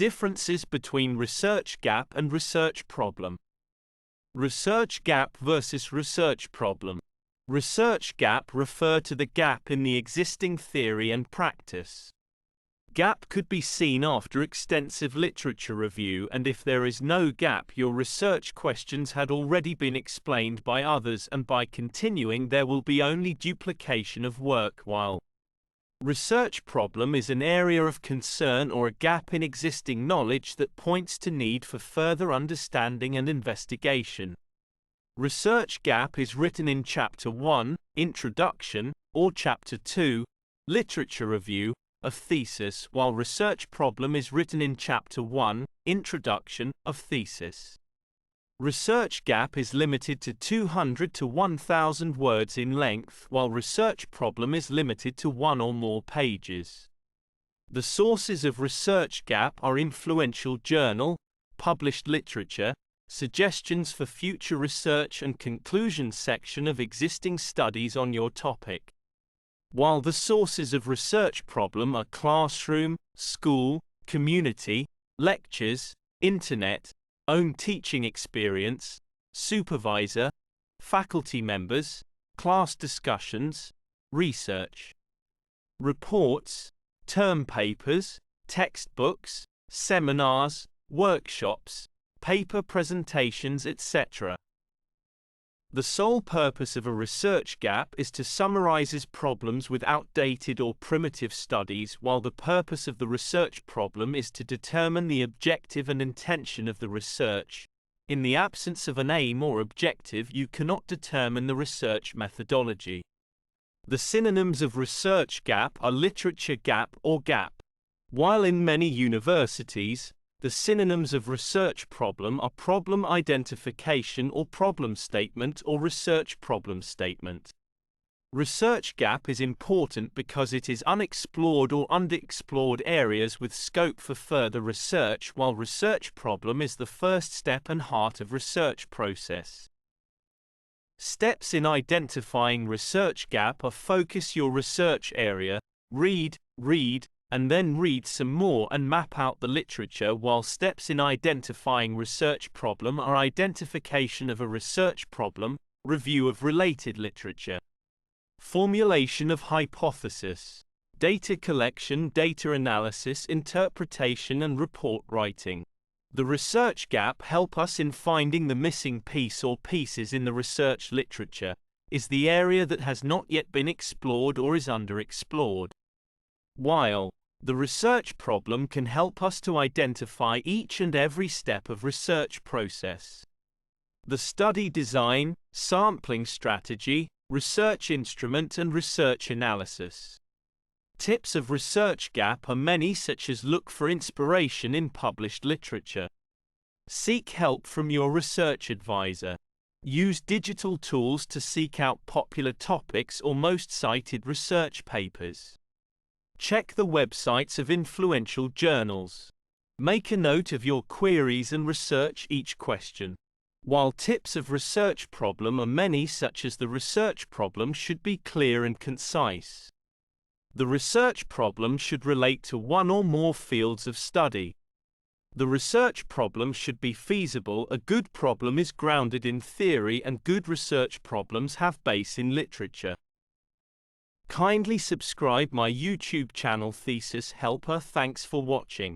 Differences between research gap and research problem. Research gap versus research problem. Research gap refer to the gap in the existing theory and practice. Gap could be seen after extensive literature review, and if there is no gap, your research questions had already been explained by others, and by continuing there will be only duplication of work, while research problem is an area of concern or a gap in existing knowledge that points to need for further understanding and investigation. Research gap is written in Chapter 1, Introduction, or Chapter 2, Literature Review, of thesis, while research problem is written in Chapter 1, Introduction, of thesis. Research gap is limited to 200 to 1,000 words in length, while research problem is limited to 1 or more pages. The sources of research gap are influential journal, published literature, suggestions for future research, and conclusion section of existing studies on your topic. While the sources of research problem are classroom, school, community, lectures, internet, own teaching experience, supervisor, faculty members, class discussions, research, reports, term papers, textbooks, seminars, workshops, paper presentations, etc. The sole purpose of a research gap is to summarize problems with outdated or primitive studies, while the purpose of the research problem is to determine the objective and intention of the research. In the absence of an aim or objective, you cannot determine the research methodology. The synonyms of research gap are literature gap or gap. While in many universities, the synonyms of research problem are problem identification or problem statement or research problem statement. Research gap is important because it is unexplored or underexplored areas with scope for further research, while research problem is the first step and heart of research process. Steps in identifying research gap are: focus your research area, read, and then read some more and map out the literature, while steps in identifying research problem are identification of a research problem, review of related literature, formulation of hypothesis, data collection, data analysis, interpretation, and report writing. The research gap help us in finding the missing piece or pieces in the research literature, is the area that has not yet been explored or is underexplored. While the research problem can help us to identify each and every step of research process. The study design, sampling strategy, research instrument, and research analysis. Tips of research gap are many, such as look for inspiration in published literature. Seek help from your research advisor. Use digital tools to seek out popular topics or most cited research papers. Check the websites of influential journals. Make a note of your queries and research each question. While tips of research problem are many, such as the research problem should be clear and concise. The research problem should relate to one or more fields of study. The research problem should be feasible. A good problem is grounded in theory, and good research problems have base in literature. Kindly subscribe my YouTube channel Thesis Helper. Thanks for watching.